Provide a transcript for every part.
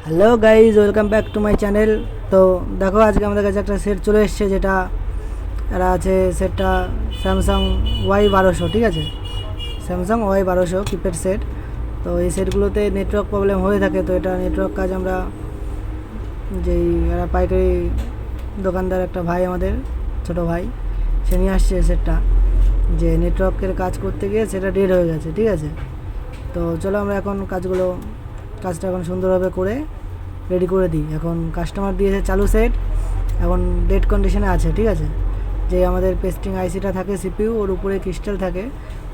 Hello guys, welcome back to my channel. তো দেখো, আজকে আমাদের কাছে একটা সেট চলে এসছে, যেটা এরা আছে সেটটা স্যামসাং Y1200। ঠিক আছে, স্যামসাং Y1200 কিপ্যাড সেট। তো এই সেটগুলোতে নেটওয়ার্ক প্রবলেম হয়ে থাকে। তো এটা নেটওয়ার্ক কাজ আমরা যেই এরা পাইকারি দোকানদার একটা ভাই, আমাদের ছোট ভাই, সে নিয়ে আসছে সেটটা, যে নেটওয়ার্কের কাজ করতে গিয়ে সেটা ডেড হয়ে গেছে। ঠিক আছে, তো চলো আমরা এখন কাজটা এখন সুন্দরভাবে করে রেডি করে দিই। এখন কাস্টমার দিয়েছে চালু সেট, এখন ডেড কন্ডিশনে আছে। ঠিক আছে, যে আমাদের পেস্টিং আইসিটা থাকে সিপিইউ, ওর উপরে ক্রিস্টাল থাকে,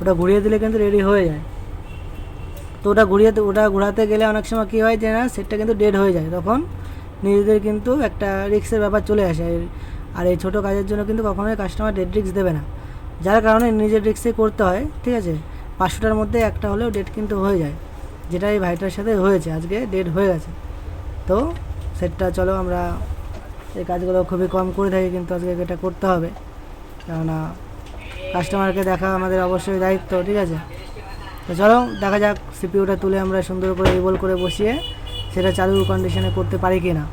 ওটা ঘুরিয়ে দিলে কিন্তু রেডি হয়ে যায়। তো ওটা ঘোরাতে গেলে অনেক সময় কী হয় যে না, সেটটা কিন্তু ডেড হয়ে যায়, তখন নিজেদের কিন্তু একটা রিস্কের ব্যাপার চলে আসে। আর এই ছোটো কাজের জন্য কিন্তু কখনোই কাস্টমার ডেড রিস্ক দেবে না, যার কারণে নিজের রিস্কে করতে হয়। ঠিক আছে, 500টার মধ্যে একটা হলেও ডেড কিন্তু হয়ে যায়, যেটা এই ভাইটার সাথে হয়েছে, আজকে ডেড হয়ে গেছে। তো সেটটা চলো, আমরা এই কাজগুলো খুবই কম করে থাকি, কিন্তু আজকে এটা করতে হবে, কেননা কাস্টমারকে দেখা আমাদের অবশ্যই দায়িত্ব। ঠিক আছে, তো চলো দেখা যাক সিপিইউটা তুলে আমরা সুন্দর করে রিবল করে বসিয়ে সেটা চালু কন্ডিশনে করতে পারি কি না।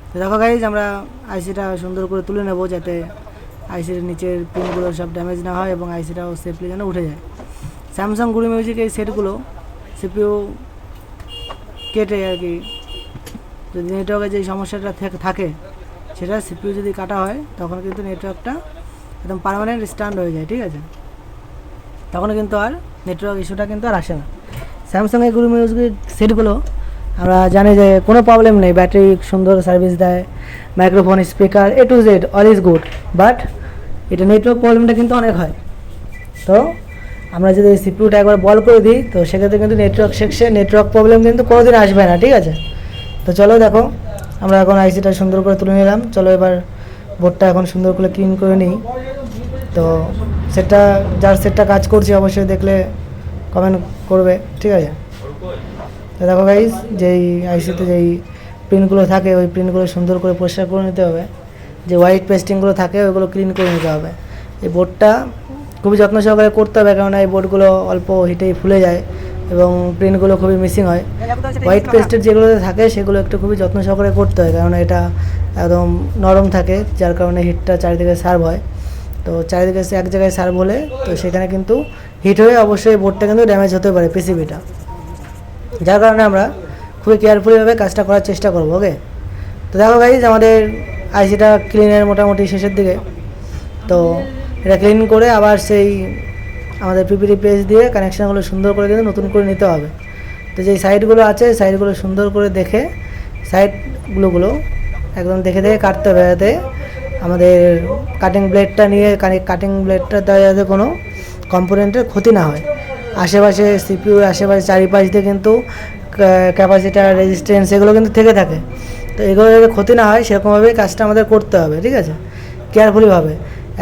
তো দেখো গাইজ, আমরা আইসিটা সুন্দর করে তুলে নেব, যাতে আইসির নিচের পিনগুলো সব ড্যামেজ না হয় এবং আইসিটাও সেফলি যেন উঠে যায়। স্যামসাং গুরু মিউজিক এই সেটগুলো সিপিইউ কেটে আর কি, যদি নেটওয়ার্কের যে সমস্যাটা থাকে সেটা সিপিইউ যদি কাটা হয়, তখন কিন্তু নেটওয়ার্কটা একদম পার্মানেন্ট স্ট্যান্ড হয়ে যায়। ঠিক আছে, তখন কিন্তু আর নেটওয়ার্ক ইস্যুটা কিন্তু আর আসে না। স্যামসাংয়ের গুরু মিউজিক সেটগুলো আমরা জানি যে কোনো প্রবলেম নেই, ব্যাটারি সুন্দর সার্ভিস দেয়, microphone, speaker, A to Z all is good, but এটা নেটওয়ার্ক প্রবলেমটা কিন্তু অনেক হয়। তো আমরা যদি সিপিইউটা একবার বল করে দিই, তো সেক্ষেত্রে কিন্তু নেটওয়ার্ক প্রবলেম কিন্তু কোনোদিন আসবে না। ঠিক আছে, তো চলো দেখো, আমরা এখন আইসিটা সুন্দর করে তুলে নিলাম। চলো এবার বোর্ডটা এখন সুন্দর করে ক্লিন করে নিই। তো সেটটা কাজ করছে অবশ্যই দেখলে কমেন্ট করবে। ঠিক আছে, তো দেখো গাইজ, যেই আইসিতে যেই প্রিন্টগুলো থাকে, ওই প্রিন্টগুলো সুন্দর করে পরিষ্কার করে নিতে হবে। যে হোয়াইট পেস্টিংগুলো থাকে ওইগুলো ক্লিন করে নিতে হবে। এই বোর্ডটা খুবই যত্ন সহকারে করতে হবে, কেননা এই বোর্ডগুলো অল্প হিটেই ফুলে যায় এবং প্রিন্টগুলো খুবই মিসিং হয়। হোয়াইট পেস্টের যেগুলো থাকে সেগুলো একটু খুবই যত্ন সহকারে করতে হয়, কারণ এটা একদম নরম থাকে, যার কারণে হিটটা চারিদিকে সার্ভ হয়। তো চারিদিকে এক জায়গায় সার্ভ হলে তো সেখানে কিন্তু হিট হয়ে অবশ্যই বোর্ডটা কিন্তু ড্যামেজ হতে পারে, পিসিবিটা, যার কারণে আমরা খুবই কেয়ারফুলিভাবে কাজটা করার চেষ্টা করবো। ওকে, তো দেখো গাইজ, আমাদের আইসিটা ক্লিনের মোটামুটি শেষের দিকে। তো এটা ক্লিন করে আবার সেই আমাদের পিপিটি পেজ দিয়ে কানেকশানগুলো সুন্দর করে কিন্তু নতুন করে নিতে হবে। তো যেই সাইডগুলো আছে, সাইডগুলো সুন্দর করে দেখে সাইডগুলোগুলো একদম দেখে কাটতে হবে, যাতে আমাদের কাটিং ব্লেডটা দ্বারা যাতে কোনো কম্পোনেন্টের ক্ষতি না হয়। আশেপাশে সিপিইউর আশেপাশে চারিপাশ দিয়ে কিন্তু ক্যাপাসিটার, রেজিস্ট্যান্স এগুলো কিন্তু থেকে থাকে। তো এগুলো যাতে ক্ষতি না হয় সেরকমভাবেই কাজটা আমাদের করতে হবে। ঠিক আছে, কেয়ারফুলিভাবে,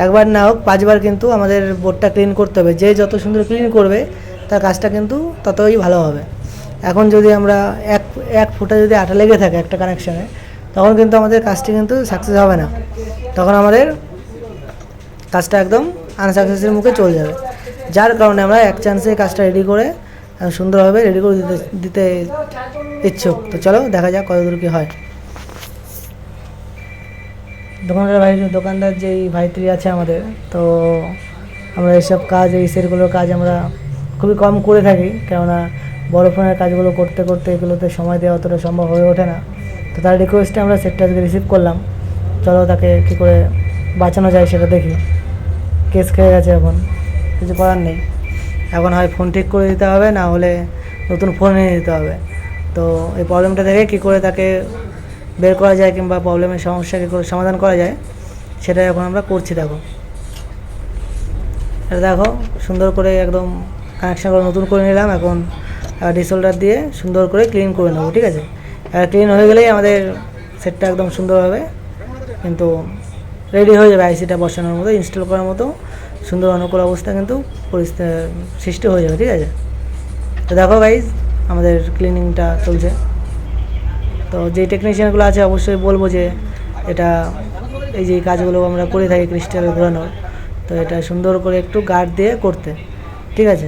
একবার না হোক 5বার কিন্তু আমাদের বোর্ডটা ক্লিন করতে হবে। যে যত সুন্দর ক্লিন করবে তার কাজটা কিন্তু ততই ভালো হবে। এখন যদি আমরা এক ফুটা যদি আঠা লেগে থাকে একটা কানেকশানে, তখন কিন্তু আমাদের কাজটি কিন্তু সাকসেস হবে না, তখন আমাদের কাজটা একদম আনসাকসেসের মুখে চলে যাবে। যার কারণে আমরা এক চান্সে কাজটা রেডি করে সুন্দরভাবে রেডি করে দিতে ইচ্ছুক। তো চলো দেখা যাক কতদূর কী হয়। দোকানদার যেই ভাইটি আছে আমাদের, তো আমরা এইসব কাজ, এই সেটগুলোর কাজ আমরা খুবই কম করে থাকি, কেননা বড় ফোনের কাজগুলো করতে করতে এগুলোতে সময় দেওয়া অতটা সম্ভব হয়ে ওঠে না। তো তার রিকোয়েস্টে আমরা সেটটা আজকে রিসিভ করলাম। চলো তাকে কী করে বাঁচানো যায় সেটা দেখি। কেস খেয়ে গেছে, এখন কিছু করার নেই, এখন হয় ফোন ঠিক করে দিতে হবে, না হলে নতুন ফোন এনে দিতে হবে। তো এই প্রবলেমটা থেকে কী করে তাকে বের করা যায়, কিংবা প্রবলেমের সমস্যা কী করে সমাধান করা যায়, সেটাই এখন আমরা করছি। দেখো এটা দেখো, সুন্দর করে একদম কানেকশানগুলো নতুন করে নিলাম। এখন ডিসোল্ডার দিয়ে সুন্দর করে ক্লিন করে নেবো। ঠিক আছে, ক্লিন হয়ে গেলেই আমাদের সেটটা একদম সুন্দরভাবে কিন্তু রেডি হয়ে যাবে, আইসিটা বসানোর মতো, ইনস্টল করার মতো সুন্দর অনুকূল অবস্থা কিন্তু সৃষ্টি হয়ে যাবে। ঠিক আছে, তো দেখো গাইজ, আমাদের ক্লিনিংটা চলছে। তো যেই টেকনিশিয়ানগুলো আছে অবশ্যই বলবো যে এটা, এই যে কাজগুলো আমরা করে থাকি ক্রিস্টালে ঘোরানোর, তো এটা সুন্দর করে একটু গার্ড দিয়ে করতে। ঠিক আছে,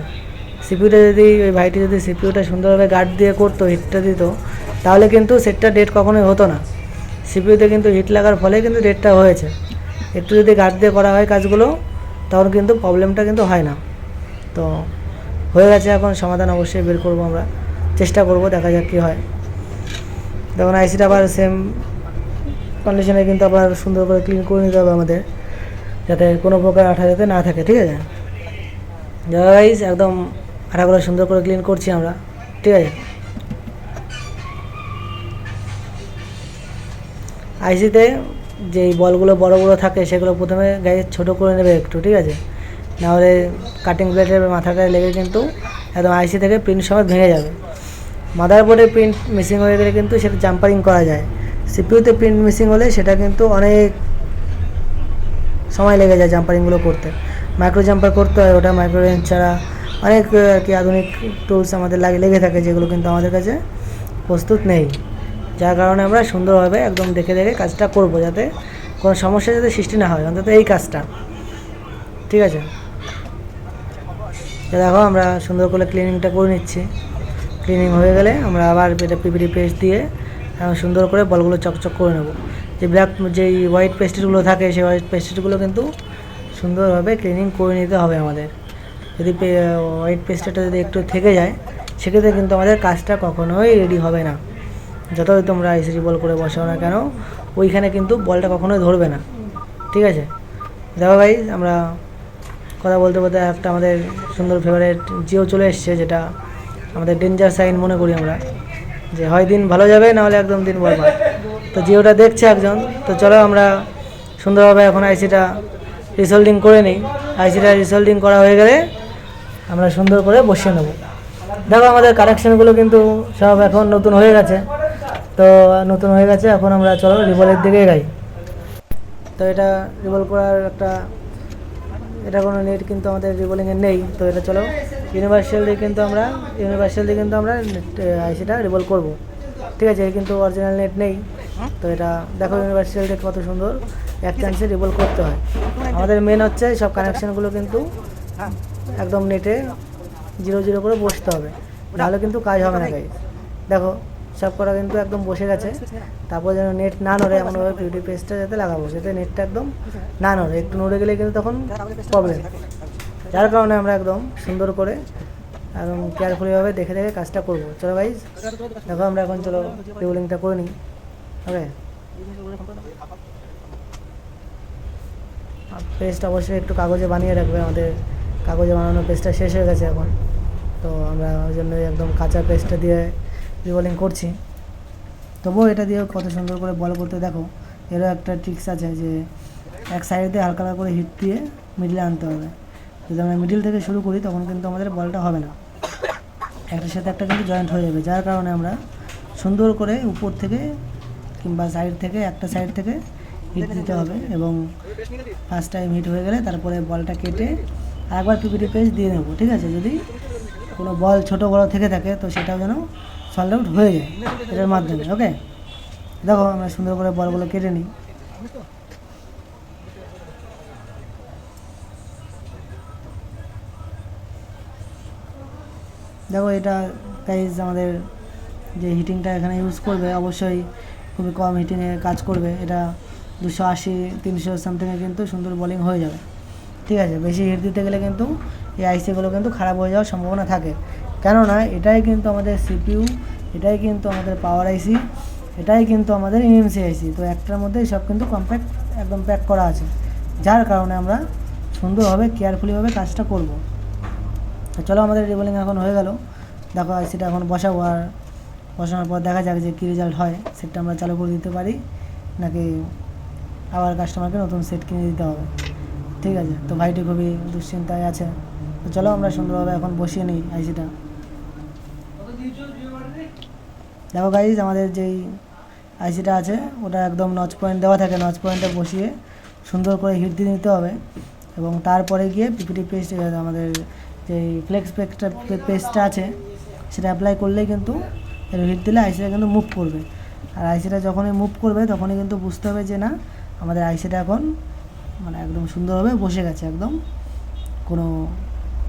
সিপিইউটা যদি ওই ভাইটি যদি সিপিইউটা সুন্দরভাবে গার্ড দিয়ে করতো, হিটটা দিত, তাহলে কিন্তু সেটটা ডেট কখনোই হতো না। সিপিইউতে কিন্তু হিট লাগার ফলে কিন্তু ডেটটা হয়েছে। একটু যদি গার্ড দিয়ে করা হয় কাজগুলো তখন কিন্তু প্রবলেমটা কিন্তু হয় না। তো হয়ে গেছে, এখন সমাধান অবশ্যই বের করবো, আমরা চেষ্টা করব, দেখা যাক কী হয়। তখন আইসিটা আবার সেম কন্ডিশনে কিন্তু আবার সুন্দর করে ক্লিন করে নিতে হবে আমাদের, যাতে কোনো প্রকার আঠা যাতে না থাকে, ঠিক আছে। গাইস একদম আঠাগুলো সুন্দর করে ক্লিন করছি আমরা, ঠিক আছে। আইসিতে যেই বলগুলো বড় বড় থাকে সেগুলো প্রথমে গাইস ছোটো করে নেবে একটু, ঠিক আছে, নাহলে কাটিং প্লেটের মাথাটা লেগে কিন্তু একদম আইসি থেকে প্রিন্ট সমেত ভেঙে যাবে। মাদারবোর্ডে প্রিন্ট মিসিং হয়ে গেলে কিন্তু সেটা জাম্পারিং করা যায়। সিপিইউতে প্রিন্ট মিসিং হলে সেটা কিন্তু অনেক সময় লেগে যায় জাম্পারিংগুলো করতে, মাইক্রো জাম্পার করতে হয়, ওটা মাইক্রো রেঞ্জ ছাড়া অনেক আর কি আধুনিক টুলস আমাদের লেগে থাকে, যেগুলো কিন্তু আমাদের কাছে প্রস্তুত নেই। যার কারণে আমরা সুন্দরভাবে একদম দেখে দেখে কাজটা করব, যাতে কোনো সমস্যা যাতে সৃষ্টি না হয়, অন্তত এই কাজটা, ঠিক আছে। দেখো আমরা সুন্দর করে ক্লিনিংটা করে নিচ্ছি। ক্লিনিং হয়ে গেলে আমরা আবার এটা পিপিটি পেস্ট দিয়ে সুন্দর করে বলগুলো চকচক করে নেব। যে ব্ল্যাক যেই হোয়াইট পেস্টেডগুলো থাকে সেই হোয়াইট পেস্টেডগুলো কিন্তু সুন্দরভাবে ক্লিনিং করে নিতে হবে আমাদের। যদি হোয়াইট পেস্টেডটা যদি একটু থেকে যায় সেক্ষেত্রে কিন্তু আমাদের কাজটা কখনোই রেডি হবে না। যতই তোমরা আইসিডি বল করে বসাও না কেন, ওইখানে কিন্তু বলটা কখনোই ধরবে না, ঠিক আছে। দেখো ভাই আমরা কথা বলতে বলতে একটা আমাদের সুন্দর ফেভারিট জিও চলে এসছে, যেটা আমাদের ডেঞ্জার সাইন মনে করি আমরা, যে হয় দিন ভালো যাবে নাহলে একদম দিন বরবাদ। তো জিওটা দেখছে একজন, তো চলো আমরা সুন্দরভাবে এখন আইসিটা রিসোল্ডিং করে নিই। আইসিটা রিসোল্ডিং করা হয়ে গেলে আমরা সুন্দর করে বসিয়ে নেব। দেখো আমাদের কানেকশানগুলো কিন্তু সব এখন নতুন হয়ে গেছে। তো নতুন হয়ে গেছে, এখন আমরা চলো রিভলের দিকে যাই। তো এটা রিভল করার একটা, এটা কোনো নেট কিন্তু আমাদের রিভলিংয়ের নেই। তো এটা চলো ইউনিভার্সাল দিয়ে কিন্তু আমরা আইসিটা রিভল করব, ঠিক আছে। কিন্তু অরিজিনাল নেট নেই। তো এটা দেখো ইউনিভার্সাল দিয়ে কত সুন্দর এক চান্সে রিভল করতে হয়। আমাদের মেন হচ্ছে সব কানেকশানগুলো কিন্তু একদম নেটে 0 করে বসতে হবে, নাহলে কিন্তু কাজ হবে না গাইস। দেখো সব করা কিন্তু একদম বসে গেছে। তারপর যেন নেট না নড়ে এমনভাবে পিউটি পেস্টটা যাতে লাগাবো, যাতে নেটটা একদম না নড়ে, একটু নড়ে গেলে কিন্তু তখন প্রবলেম। যার কারণে আমরা একদম সুন্দর করে একদম কেয়ারফুলিভাবে দেখে দেখে কাজটা করবো। চলো গাইস দেখো আমরা এখন চলো রিভলিংটা করে নিই। ওকে, পেস্ট অবশ্যই একটু কাগজে বানিয়ে রাখবে, আমাদের কাগজে বানানো পেস্টটা শেষ হয়ে গেছে এখন। তো আমরা ওই জন্য একদম কাঁচা পেস্টটা দিয়ে রিভলিং করছি। তবুও এটা দিয়ে কত সুন্দর করে বল করতে দেখো। এরও একটা ট্রিক্স আছে, যে এক সাইড দিয়ে হালকা করে হিট দিয়ে মিডলে আনতে হবে। যদি আমরা মিডিল থেকে শুরু করি তখন কিন্তু আমাদের বলটা হবে না, একটার সাথে একটা কিন্তু জয়েন্ট হয়ে যাবে। যার কারণে আমরা সুন্দর করে উপর থেকে কিংবা সাইড থেকে একটা সাইড থেকে হিট দিতে হবে, এবং ফার্স্ট টাইম হিট হয়ে গেলে তারপরে বলটা কেটে আরেকবার পিপিটি পেস্ট দিয়ে নেব, ঠিক আছে। যদি কোনো বল ছোটো বড় থেকে থাকে তো সেটাও যেন সল্ভ আউট হয়ে যায় এটার মাধ্যমে। ওকে, দেখো আমরা সুন্দর করে বলগুলো কেটে নিই। দেখো এটা গাইজ আমাদের যে হিটিংটা এখানে ইউজ করবে অবশ্যই খুবই কম হিটিংয়ে কাজ করবে। এটা 280 300 সামথিংয়ে কিন্তু সুন্দর বোলিং হয়ে যাবে, ঠিক আছে। বেশি হিট দিতে গেলে কিন্তু এই আইসিগুলো কিন্তু খারাপ হয়ে যাওয়ার সম্ভাবনা থাকে, কেননা এটাই কিন্তু আমাদের সিপিইউ, এটাই কিন্তু আমাদের পাওয়ার আইসি, এটাই কিন্তু আমাদের ইএমসি আইসি। তো একটার মধ্যেই সব কিন্তু কম্প্যাক্ট একদম প্যাক করা আছে, যার কারণে আমরা সুন্দরভাবে কেয়ারফুলিভাবে কাজটা করব। তো চলো আমাদের রিভলিং এখন হয়ে গেল। দেখো আইসিটা এখন বসাবো, আর বসানোর পর দেখা যাক যে কী রেজাল্ট হয়। সেটটা আমরা চালু করে দিতে পারি নাকি আবার কাস্টমারকে নতুন সেট কিনে দিতে হবে, ঠিক আছে। তো ভাইটি খুবই দুশ্চিন্তায় আছে। তো চলো আমরা সুন্দরভাবে এখন বসিয়ে নিই আইসিটা। দেখো গাইজ আমাদের যেই আইসিটা আছে ওটা একদম নচ পয়েন্ট দেওয়া থাকে, নচ পয়েন্টে বসিয়ে সুন্দর করে হিট দিয়ে নিতে হবে, এবং তারপরে গিয়ে পিপিটি পেস্ট আমাদের যেই ফ্লেক্স পেস্টটা আছে সেটা অ্যাপ্লাই করলেই কিন্তু হিট দিলে আইসিটা কিন্তু মুভ করবে। আর আইসিটা যখনই মুভ করবে তখনই কিন্তু বুঝতে হবে যে না আমাদের আইসিটা এখন মানে একদম সুন্দরভাবে বসে গেছে, একদম কোনো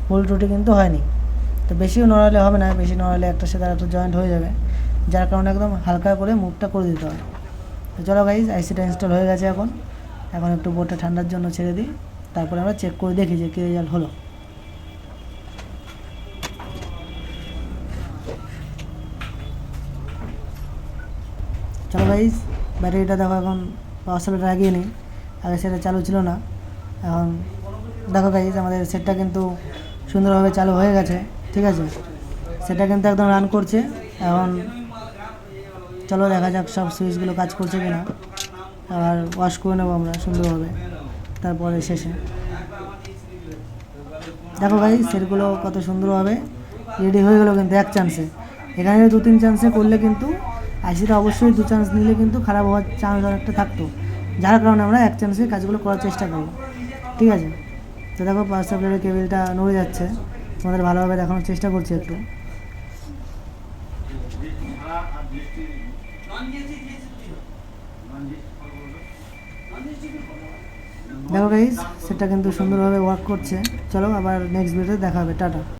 ভুল ত্রুটি কিন্তু হয়নি। তো বেশিও নড়ালে হবে না, বেশি নড়ালে একটার সাথে আরেকটা জয়েন্ট হয়ে যাবে। যার কারণে একদম হালকা করে মুভটা করে দিতে হয়। তো চলো গাইজ, আইসিটা ইনস্টল হয়ে গেছে। এখন একটু বোর্ডটা ঠান্ডার জন্য ছেড়ে দিই, তারপরে আমরা চেক করে দেখি যে কী রেজাল্ট হলো। চলো গাইজ, ব্যাটারিটা দেখো এখন পাওয়ার সাপ্লাইটা লাগিয়ে নিই, আগে সেটা চালু ছিল না। এখন দেখো গাইজ, আমাদের সেটটা কিন্তু সুন্দরভাবে চালু হয়ে গেছে, ঠিক আছে। সেটা কিন্তু একদম রান করছে। এখন চলো দেখা যাক সব সুইচগুলো কাজ করছে কিনা, আর ওয়াশ করে নেবো আমরা সুন্দরভাবে তারপরে শেষে। দেখো ভাই, সেটগুলো কত সুন্দরভাবে রেডি হয়ে গেলো কিন্তু এক চান্সে। এখানে 2-3 চান্সে করলে কিন্তু আইসিটা অবশ্যই 2 চান্স নিলে কিন্তু খারাপ হওয়ার চান্স অনেকটা থাকতো, যার কারণে আমরা এক চান্সে কাজগুলো করার চেষ্টা করব, ঠিক আছে। তো দেখো পাওয়ার সাপ্লাইয়ের কেবিলটা নড়ে যাচ্ছে, তোমাদের ভালোভাবে দেখানোর চেষ্টা করছি একটু। দেখো গাইস, সেটা কিন্তু সুন্দরভাবে ওয়ার্ক করছে। চলো আবার নেক্সট ভিডিওতে দেখা হবে, টাটা।